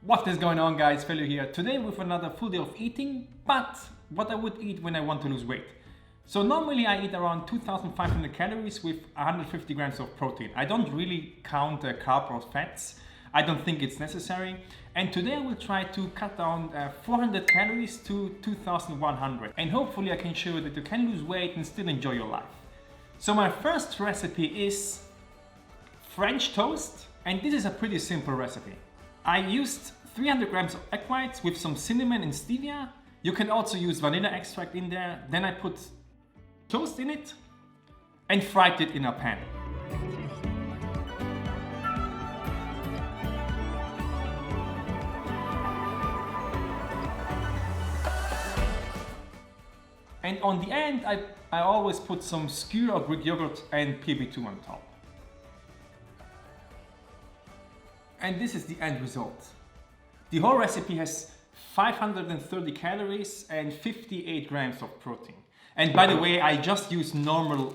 What is going on, guys? Fellow here today with another full day of eating, but what I would eat when I want to lose weight. So normally I eat around 2,500 calories with 150 grams of protein. I don't really count carb or fats. I don't think it's necessary. And today I will try to cut down 400 calories to 2,100. And hopefully I can show you that you can lose weight and still enjoy your life. So my first recipe is French toast, and this is a pretty simple recipe. I used 300 grams of egg whites with some cinnamon and stevia. You can also use vanilla extract in there. Then I put toast in it and fried it in a pan. And on the end, I always put some skyr or Greek yogurt and PB2 on top. And this is the end result. The whole recipe has 530 calories and 58 grams of protein. And by the way, I just use normal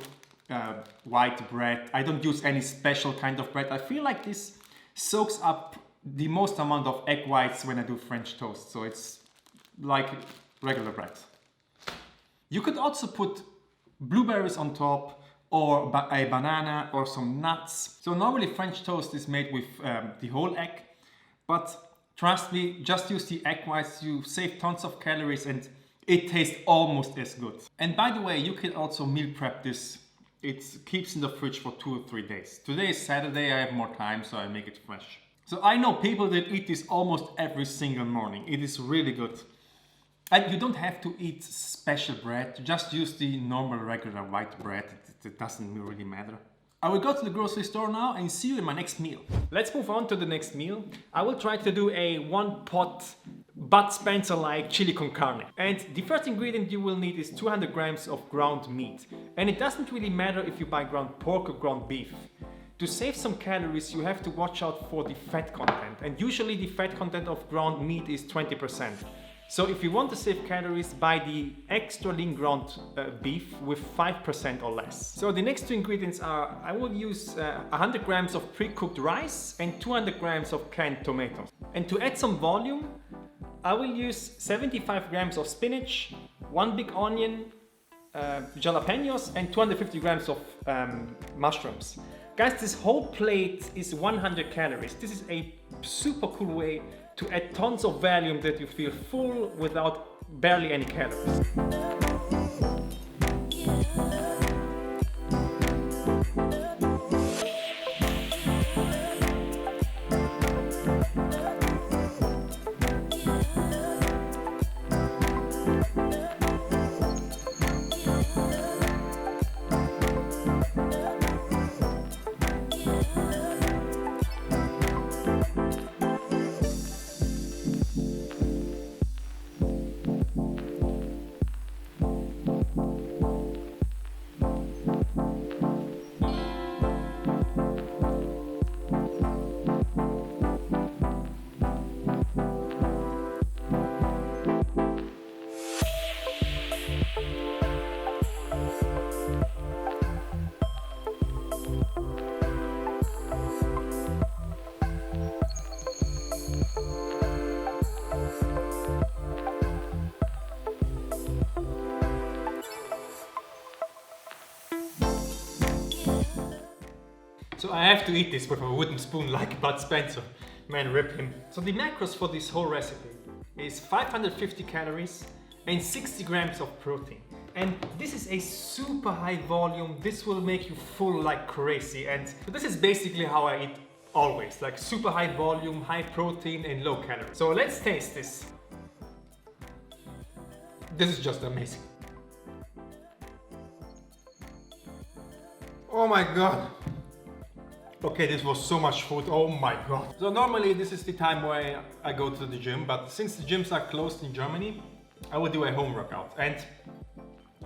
white bread. I don't use any special kind of bread. I feel like this soaks up the most amount of egg whites when I do French toast. So it's like regular bread. You could also put blueberries on top, or a banana or some nuts. So normally French toast is made with the whole egg, but trust me, just use the egg whites, you save tons of calories and it tastes almost as good. And by the way, you can also meal prep this. It keeps in the fridge for 2 or 3 days. Today is Saturday, I have more time, so I make it fresh. So I know people that eat this almost every single morning. It is really good. And you don't have to eat special bread, just use the normal regular white bread, it doesn't really matter. I will go to the grocery store now and see you in my next meal. Let's move on to the next meal. I will try to do a one pot Bud Spencer-like chili con carne. And the first ingredient you will need is 200 grams of ground meat. And it doesn't really matter if you buy ground pork or ground beef. To save some calories, you have to watch out for the fat content. And usually the fat content of ground meat is 20%. So if you want to save calories, buy the extra lean ground beef with 5% or less. So the next two ingredients are, I will use 100 grams of pre-cooked rice and 200 grams of canned tomatoes. And to add some volume, I will use 75 grams of spinach, 1 big onion, jalapenos and 250 grams of mushrooms. Guys, this whole plate is 100 calories. This is a super cool way to add tons of volume that you feel full without barely any calories. So I have to eat this with a wooden spoon like Bud Spencer. Man, rip him. So the macros for this whole recipe is 550 calories and 60 grams of protein. And this is a super high volume. This will make you full like crazy. And this is basically how I eat always. Like super high volume, high protein and low calories. So let's taste this. This is just amazing. Oh my God. Okay, this was so much food, oh my God. So normally this is the time where I go to the gym, but since the gyms are closed in Germany, I will do a home workout. And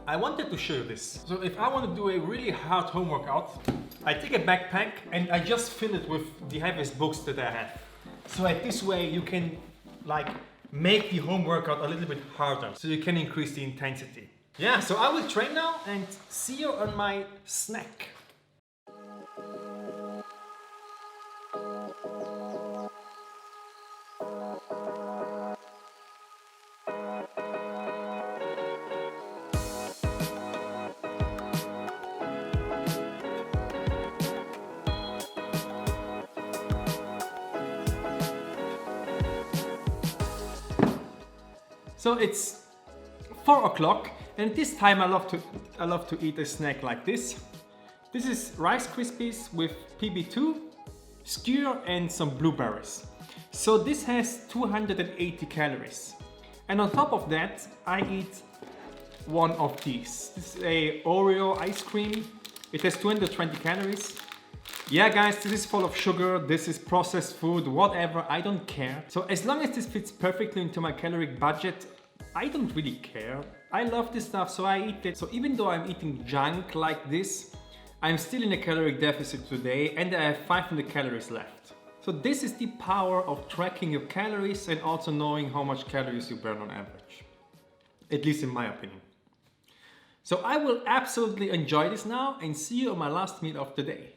I wanted to show you this. So if I want to do a really hard home workout, I take a backpack and I just fill it with the heaviest books that I have. So at this way you can like make the home workout a little bit harder, so you can increase the intensity. Yeah, so I will train now and see you on my snack. So it's 4 o'clock, and at this time I love to eat a snack like this. This is Rice Krispies with PB2, skyr and some blueberries. So this has 280 calories. And on top of that, I eat one of these. This is a Oreo ice cream. It has 220 calories. Yeah guys, this is full of sugar, this is processed food, whatever, I don't care. So as long as this fits perfectly into my caloric budget, I don't really care. I love this stuff, so I eat it. So even though I'm eating junk like this, I'm still in a caloric deficit today and I have 500 calories left. So this is the power of tracking your calories and also knowing how much calories you burn on average. At least in my opinion. So I will absolutely enjoy this now and see you on my last meal of the day.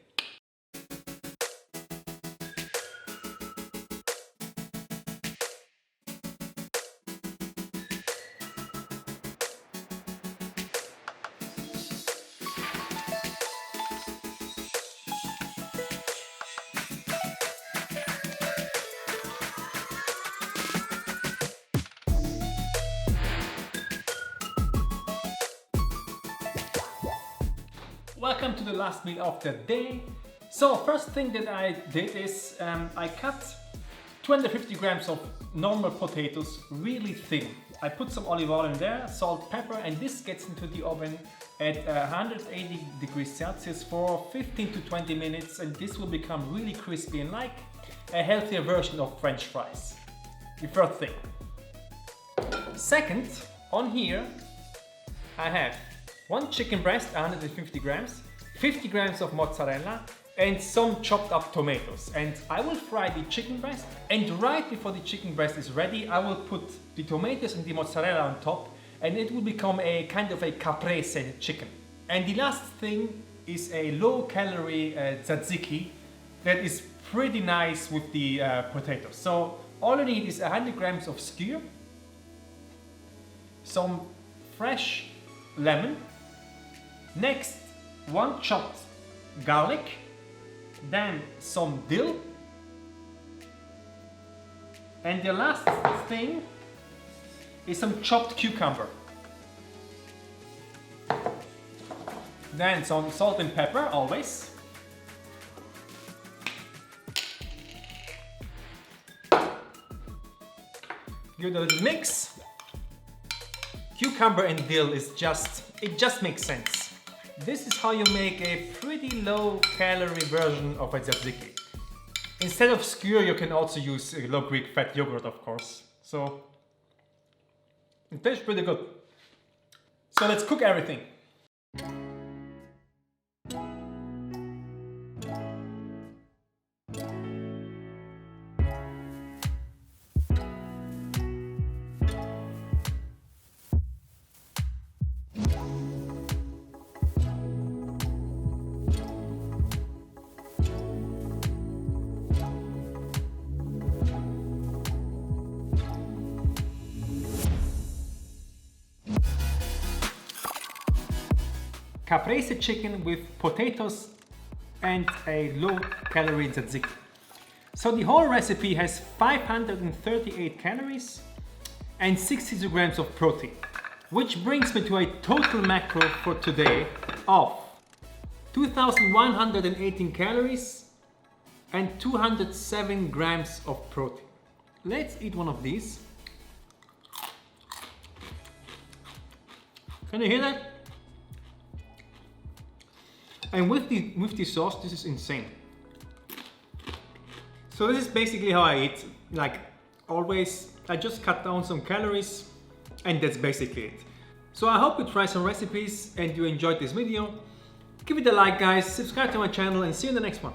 Welcome to the last meal of the day. So first thing that I did is I cut 250 grams of normal potatoes really thin. I put some olive oil in there, salt, pepper, and this gets into the oven at 180 degrees Celsius for 15 to 20 minutes, and this will become really crispy and like a healthier version of French fries. The first thing. Second, on here I have one chicken breast, 150 grams, 50 grams of mozzarella, and some chopped up tomatoes. And I will fry the chicken breast, and right before the chicken breast is ready, I will put the tomatoes and the mozzarella on top, and it will become a kind of a caprese chicken. And the last thing is a low-calorie tzatziki that is pretty nice with the potatoes. So all you need is 100 grams of skyr, some fresh lemon, next, one chopped garlic, then some dill, and the last thing is some chopped cucumber. Then some salt and pepper, always. Give it a little mix. Cucumber and dill is it just makes sense. This is how you make a pretty low calorie version of a tzatziki. Instead of skyr, you can also use low Greek fat yogurt, of course. So it tastes pretty good. So let's cook everything. Caprese chicken with potatoes and a low-calorie tzatziki. So the whole recipe has 538 calories and 62 grams of protein, which brings me to a total macro for today of 2,118 calories and 207 grams of protein. Let's eat one of these. Can you hear that? And with the sauce, this is insane. So this is basically how I eat. Like always, I just cut down some calories and that's basically it. So I hope you try some recipes and you enjoyed this video. Give it a like guys, subscribe to my channel and see you in the next one.